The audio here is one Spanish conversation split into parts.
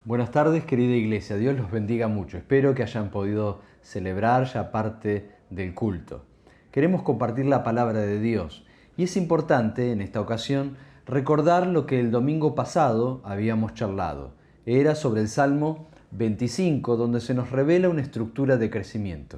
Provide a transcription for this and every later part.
Buenas tardes, querida iglesia. Dios los bendiga mucho. Espero que hayan podido celebrar ya parte del culto. Queremos compartir la palabra de Dios y es importante en esta ocasión recordar lo que el domingo pasado habíamos charlado. Era sobre el Salmo 25, donde se nos revela una estructura de crecimiento.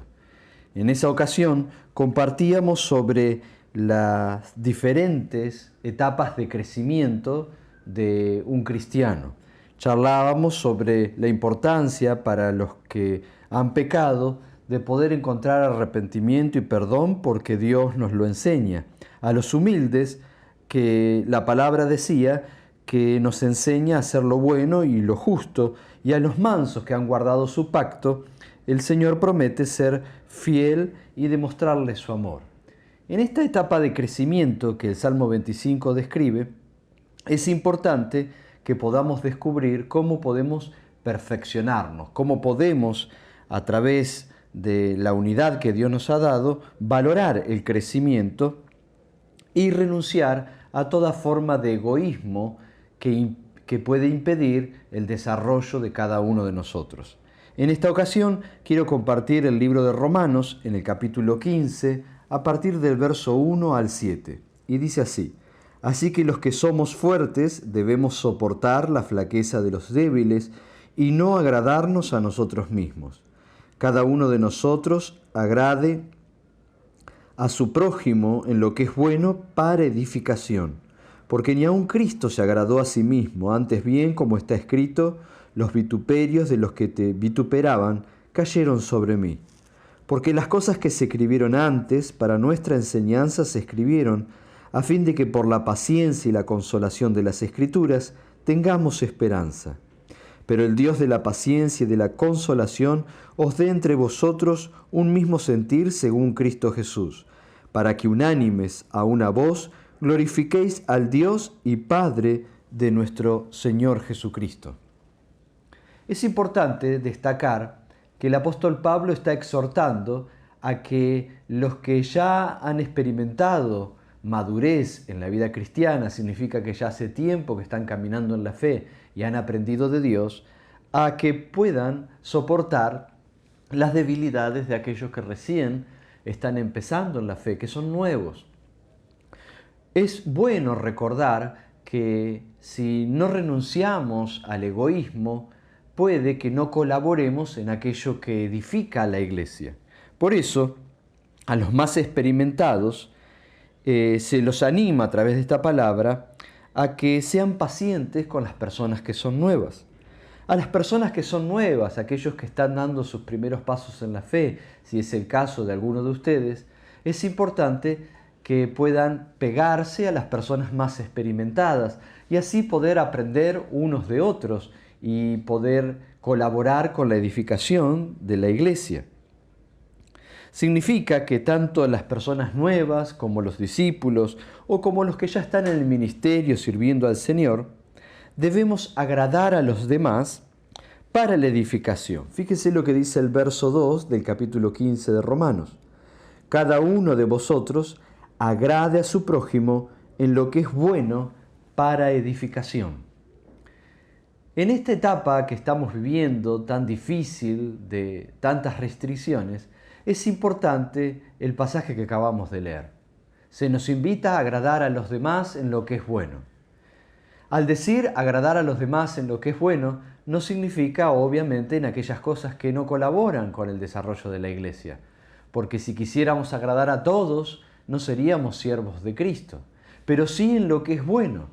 En esa ocasión compartíamos sobre las diferentes etapas de crecimiento de un cristiano. Charlábamos sobre la importancia para los que han pecado de poder encontrar arrepentimiento y perdón porque Dios nos lo enseña. A los humildes, que la palabra decía que nos enseña a hacer lo bueno y lo justo, y a los mansos que han guardado su pacto, el Señor promete ser fiel y demostrarles su amor. En esta etapa de crecimiento que el Salmo 25 describe, es importante que podamos descubrir cómo podemos perfeccionarnos, cómo podemos, a través de la unidad que Dios nos ha dado, valorar el crecimiento y renunciar a toda forma de egoísmo que puede impedir el desarrollo de cada uno de nosotros. En esta ocasión quiero compartir el libro de Romanos en el capítulo 15 a partir del verso 1 al 7. Y dice así: Así que los que somos fuertes debemos soportar la flaqueza de los débiles y no agradarnos a nosotros mismos. Cada uno de nosotros agrade a su prójimo en lo que es bueno para edificación. Porque ni aun Cristo se agradó a sí mismo, antes bien, como está escrito, los vituperios de los que te vituperaban cayeron sobre mí. Porque las cosas que se escribieron antes para nuestra enseñanza se escribieron, a fin de que por la paciencia y la consolación de las Escrituras tengamos esperanza. Pero el Dios de la paciencia y de la consolación os dé entre vosotros un mismo sentir según Cristo Jesús, para que unánimes a una voz glorifiquéis al Dios y Padre de nuestro Señor Jesucristo. Es importante destacar que el apóstol Pablo está exhortando a que los que ya han experimentado madurez en la vida cristiana, significa que ya hace tiempo que están caminando en la fe y han aprendido de Dios, a que puedan soportar las debilidades de aquellos que recién están empezando en la fe, que son nuevos. Es bueno recordar que si no renunciamos al egoísmo, puede que no colaboremos en aquello que edifica a la iglesia. Por eso, a los más experimentados, se los anima a través de esta palabra a que sean pacientes con las personas que son nuevas. A las personas que son nuevas, aquellos que están dando sus primeros pasos en la fe, si es el caso de alguno de ustedes, es importante que puedan pegarse a las personas más experimentadas y así poder aprender unos de otros y poder colaborar con la edificación de la iglesia. Significa que tanto las personas nuevas como los discípulos o como los que ya están en el ministerio sirviendo al Señor, debemos agradar a los demás para la edificación. Fíjese lo que dice el verso 2 del capítulo 15 de Romanos. Cada uno de vosotros agrade a su prójimo en lo que es bueno para edificación. En esta etapa que estamos viviendo tan difícil, de tantas restricciones, es importante el pasaje que acabamos de leer. Se nos invita a agradar a los demás en lo que es bueno. Al decir agradar a los demás en lo que es bueno, no significa obviamente en aquellas cosas que no colaboran con el desarrollo de la iglesia. Porque si quisiéramos agradar a todos, no seríamos siervos de Cristo. Pero sí en lo que es bueno,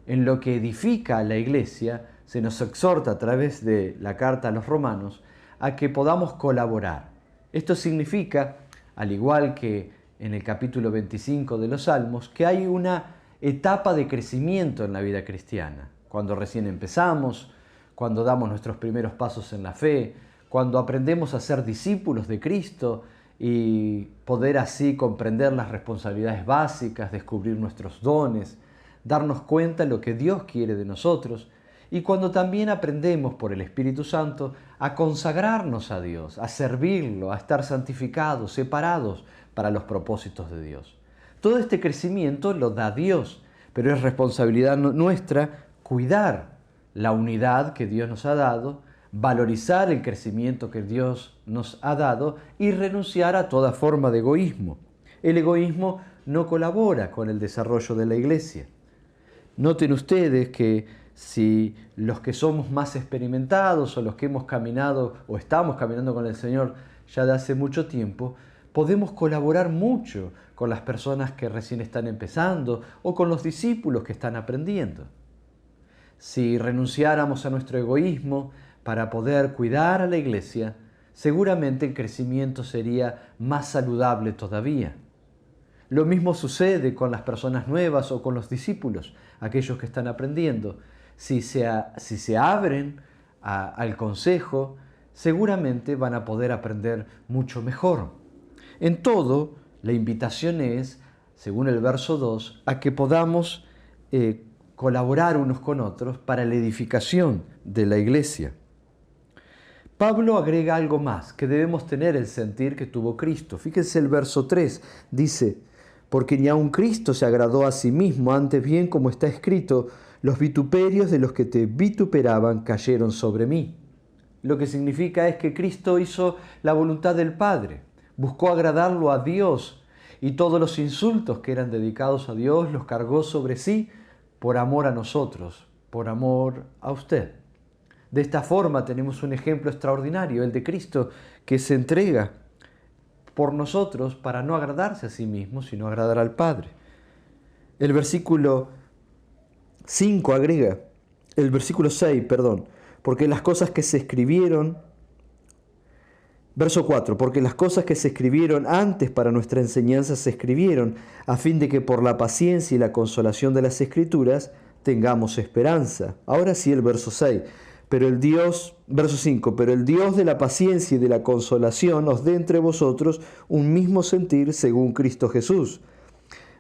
en lo que edifica a la iglesia, se nos exhorta a través de la carta a los romanos a que podamos colaborar. Esto significa, al igual que en el capítulo 25 de los Salmos, que hay una etapa de crecimiento en la vida cristiana. Cuando recién empezamos, cuando damos nuestros primeros pasos en la fe, cuando aprendemos a ser discípulos de Cristo y poder así comprender las responsabilidades básicas, descubrir nuestros dones, darnos cuenta de lo que Dios quiere de nosotros, y cuando también aprendemos por el Espíritu Santo a consagrarnos a Dios, a servirlo, a estar santificados, separados para los propósitos de Dios. Todo este crecimiento lo da Dios, pero es responsabilidad nuestra cuidar la unidad que Dios nos ha dado, valorizar el crecimiento que Dios nos ha dado y renunciar a toda forma de egoísmo. El egoísmo no colabora con el desarrollo de la iglesia. Noten ustedes que si los que somos más experimentados o los que hemos caminado o estamos caminando con el Señor ya de hace mucho tiempo, podemos colaborar mucho con las personas que recién están empezando o con los discípulos que están aprendiendo. Si renunciáramos a nuestro egoísmo para poder cuidar a la iglesia, seguramente el crecimiento sería más saludable todavía. Lo mismo sucede con las personas nuevas o con los discípulos, aquellos que están aprendiendo. Si se abren al consejo, seguramente van a poder aprender mucho mejor. En todo, la invitación es, según el verso 2, a que podamos colaborar unos con otros para la edificación de la iglesia. Pablo agrega algo más, que debemos tener el sentir que tuvo Cristo. Fíjense el verso 3, dice, porque ni aun Cristo se agradó a sí mismo, antes bien como está escrito, los vituperios de los que te vituperaban cayeron sobre mí. Lo que significa es que Cristo hizo la voluntad del Padre, buscó agradarlo a Dios y todos los insultos que eran dedicados a Dios los cargó sobre sí por amor a nosotros, por amor a usted. De esta forma tenemos un ejemplo extraordinario, el de Cristo, que se entrega por nosotros para no agradarse a sí mismo, sino agradar al Padre. El versículo 5 agrega, el versículo 6, porque las cosas que se escribieron, verso 4, porque las cosas que se escribieron antes para nuestra enseñanza se escribieron, a fin de que por la paciencia y la consolación de las Escrituras tengamos esperanza. Ahora sí el verso 6. Verso 5, pero el Dios de la paciencia y de la consolación os dé entre vosotros un mismo sentir según Cristo Jesús.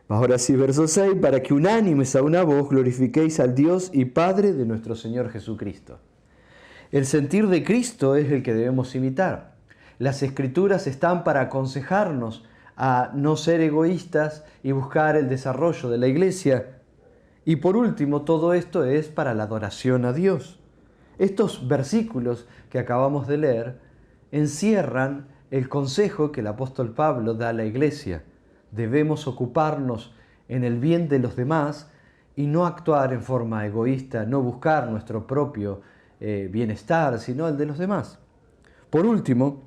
Ahora sí, verso 6, para que unánimes a una voz glorifiquéis al Dios y Padre de nuestro Señor Jesucristo. El sentir de Cristo es el que debemos imitar. Las Escrituras están para aconsejarnos a no ser egoístas y buscar el desarrollo de la iglesia. Y por último, todo esto es para la adoración a Dios. Estos versículos que acabamos de leer encierran el consejo que el apóstol Pablo da a la iglesia. Debemos ocuparnos en el bien de los demás y no actuar en forma egoísta, no buscar nuestro propio bienestar, sino el de los demás. Por último,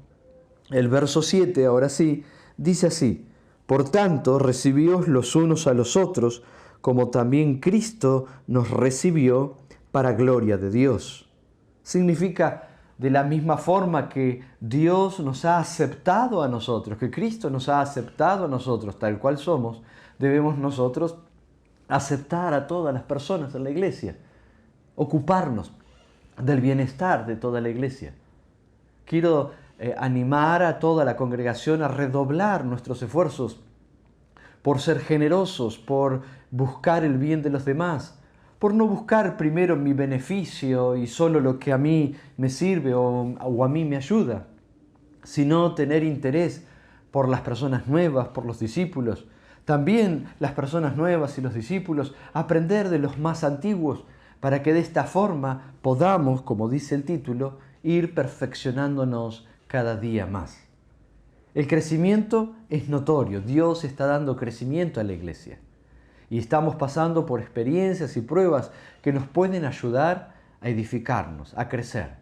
el verso 7, ahora sí, dice así, por tanto, recibíos los unos a los otros, como también Cristo nos recibió para gloria de Dios. Significa de la misma forma que Dios nos ha aceptado a nosotros, que Cristo nos ha aceptado a nosotros tal cual somos, debemos nosotros aceptar a todas las personas en la iglesia, ocuparnos del bienestar de toda la iglesia. Quiero animar a toda la congregación a redoblar nuestros esfuerzos por ser generosos, por buscar el bien de los demás, por no buscar primero mi beneficio y solo lo que a mí me sirve o a mí me ayuda, sino tener interés por las personas nuevas, por los discípulos. También las personas nuevas y los discípulos aprender de los más antiguos para que de esta forma podamos, como dice el título, ir perfeccionándonos cada día más. El crecimiento es notorio, Dios está dando crecimiento a la iglesia. Y estamos pasando por experiencias y pruebas que nos pueden ayudar a edificarnos, a crecer.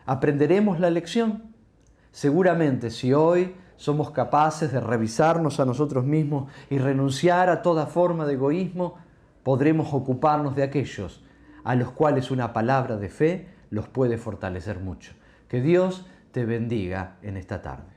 ¿Aprenderemos la lección? Seguramente si hoy somos capaces de revisarnos a nosotros mismos y renunciar a toda forma de egoísmo, podremos ocuparnos de aquellos a los cuales una palabra de fe los puede fortalecer mucho. Que Dios te bendiga en esta tarde.